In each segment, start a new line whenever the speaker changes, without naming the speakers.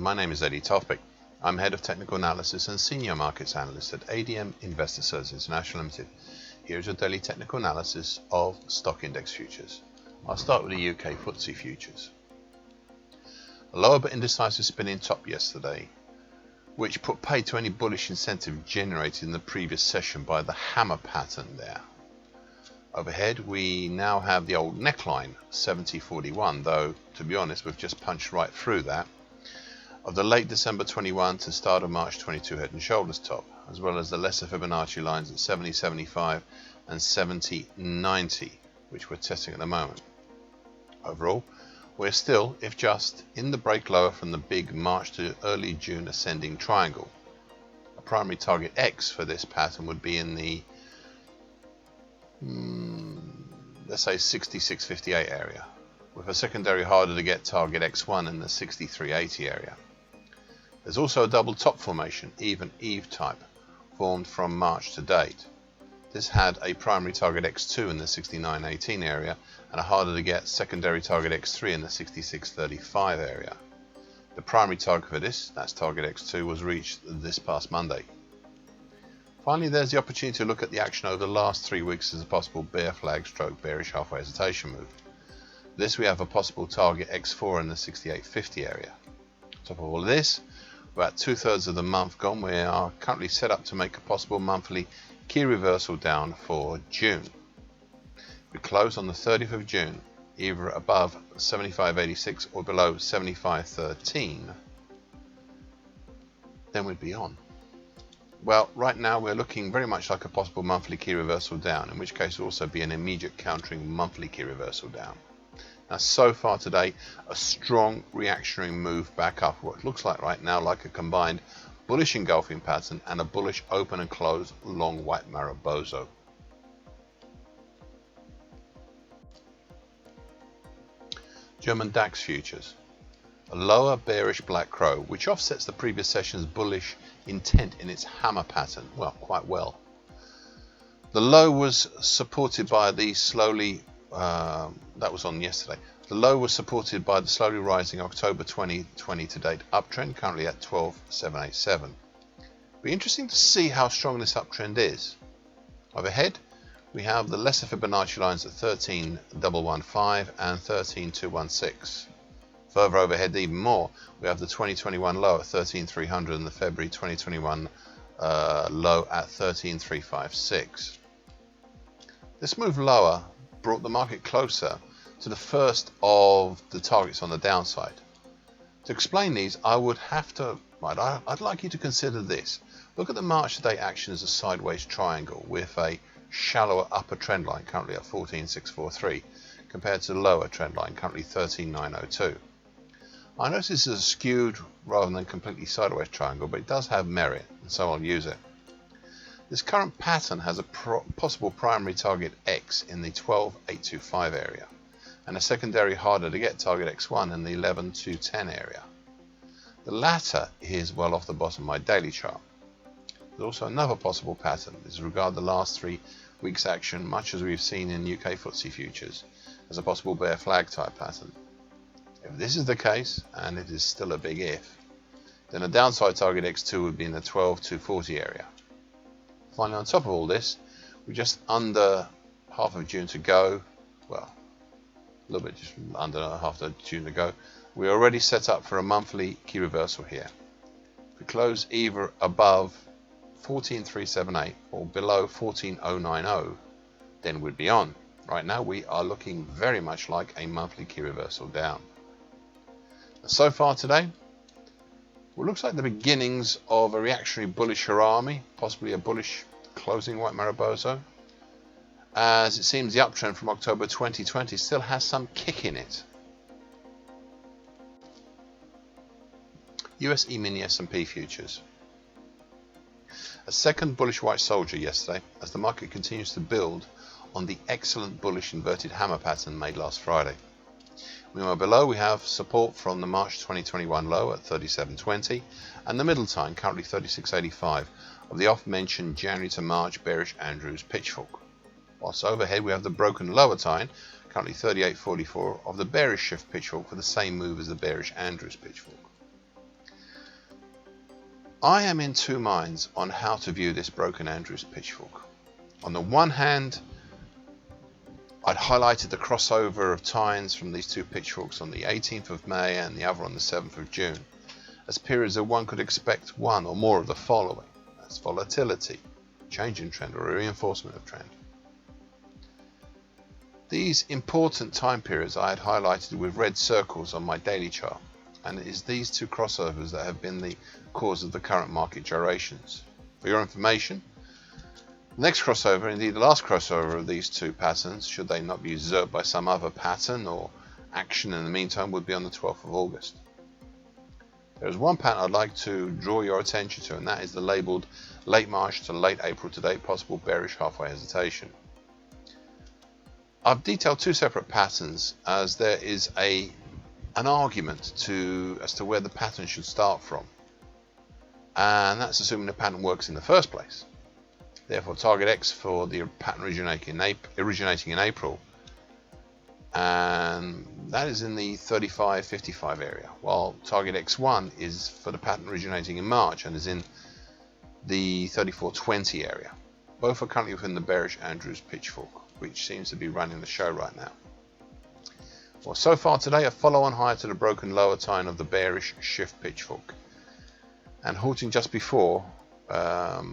my name is Tofpik. I'm Head of Technical Analysis and Senior Markets Analyst at ADM Investor Services International Limited. Here's your daily technical analysis of stock index futures. I'll start with the UK FTSE futures. A lower but indecisive spinning top yesterday, which put paid to any bullish incentive generated in the previous session by the hammer pattern there. Overhead, we now have the old neckline 7041, though to be honest we've just punched right through that, of the late December 21 to start of March 22 head and shoulders top, as well as the lesser Fibonacci lines at 7075 and 7090, which we're testing at the moment. Overall, we're still, if just, in the break lower from the big March to early June ascending triangle. A primary target X for this pattern would be in the let's say 6658 area, with a secondary harder to get target X1 in the 6380 area. There's also a double top formation, even Eve type, formed from March to date. This had a primary target X2 in the 6918 area and a harder to get secondary target X3 in the 6635 area. The primary target for this, that's target X2, was reached this past Monday. Finally, there's the opportunity to look at the action over the last 3 weeks as a possible bear flag stroke bearish halfway hesitation move. This we have a possible target X4 in the 6850 area. On top of all of this, about 2/3 of the month gone, we are currently set up to make a possible monthly key reversal down for June. We close on the 30th of June, either above 75.86 or below 75.13, then we'd be on. Well, right now we're looking very much like a possible monthly key reversal down, in which case it will also be an immediate countering monthly key reversal down. Now, so far today, a strong reactionary move back up, what looks like right now like a combined bullish engulfing pattern and a bullish open and close long white Mariposa. German DAX futures. A lower bearish black crow, which offsets the previous session's bullish intent in its hammer pattern, well, quite well. The low was supported by the slowly, that was on yesterday, the low was supported by the slowly rising October 2020 to date uptrend, currently at 12,787. Be interesting to see how strong this uptrend is. Overhead, we have the lesser Fibonacci lines at 13,115 and 13,216. Further overhead even more, we have the 2021 low at 13,300 and the February 2021 low at 13,356. This move lower brought the market closer to the first of the targets on the downside. To explain these, I'd like you to consider this. Look at the March to date action as a sideways triangle with a shallower upper trend line currently at 14,643 compared to the lower trend line currently 13,902. I notice this is a skewed rather than completely sideways triangle, but it does have merit, and so I'll use it. This current pattern has a possible primary target X in the 12,825 area, and a secondary harder to get target X1 in the 11,210 area. The latter is well off the bottom of my daily chart. There's also another possible pattern as regards the last 3 weeks action, much as we've seen in UK FTSE futures, as a possible bear flag type pattern. If this is the case, and it is still a big if, then a downside target X2 would be in the 12,240 area. Finally, on top of all this, we're just under half of June to go, well, a little bit just under half of June to go. We're already set up for a monthly key reversal here. If we close either above 14,378 or below 14,090, then we'd be on. Right now we are looking very much like a monthly key reversal down. So far today, well, looks like the beginnings of a reactionary bullish harami, possibly a bullish closing white Mariposa, as it seems the uptrend from October 2020 still has some kick in it. US E-mini S&P futures. A second bullish white soldier yesterday as the market continues to build on the excellent bullish inverted hammer pattern made last Friday. Meanwhile, below we have support from the March 2021 low at 37.20 and the middle time, currently 36.85, of the oft-mentioned January to March bearish Andrews pitchfork. Whilst overhead we have the broken lower time, currently 38.44, of the bearish shift pitchfork for the same move as the bearish Andrews pitchfork. I am in two minds on how to view this broken Andrews pitchfork. On the one hand, I'd highlighted the crossover of tines from these two pitchforks on the 18th of May and the other on the 7th of June as periods that one could expect one or more of the following. That's volatility, change in trend, or a reinforcement of trend. These important time periods I had highlighted with red circles on my daily chart, and it is these two crossovers that have been the cause of the current market gyrations. For your information, the next crossover, indeed the last crossover of these two patterns, should they not be usurped by some other pattern or action in the meantime, would be on the 12th of August. There is one pattern I'd like to draw your attention to, and that is the labelled late March to late April to date possible bearish halfway hesitation. I've detailed two separate patterns as there is an argument as to where the pattern should start from, and that's assuming the pattern works in the first place. Therefore, target X for the pattern originating in April, and that is in the 35.55 area, while target X1 is for the pattern originating in March and is in the 34.20 area. Both are currently within the bearish Andrews pitchfork, which seems to be running the show right now. Well, so far today, a follow-on higher to the broken lower tine of the bearish shift pitchfork, and halting just before it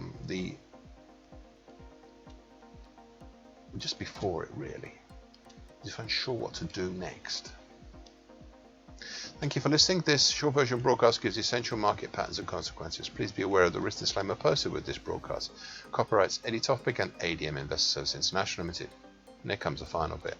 really. Just unsure what to do next. Thank you for listening. This short version broadcast gives essential market patterns and consequences. Please be aware of the risk disclaimer posted with this broadcast. Copyrights Eddie Tofpik and ADM Investor Service International Limited. And here comes the final bit.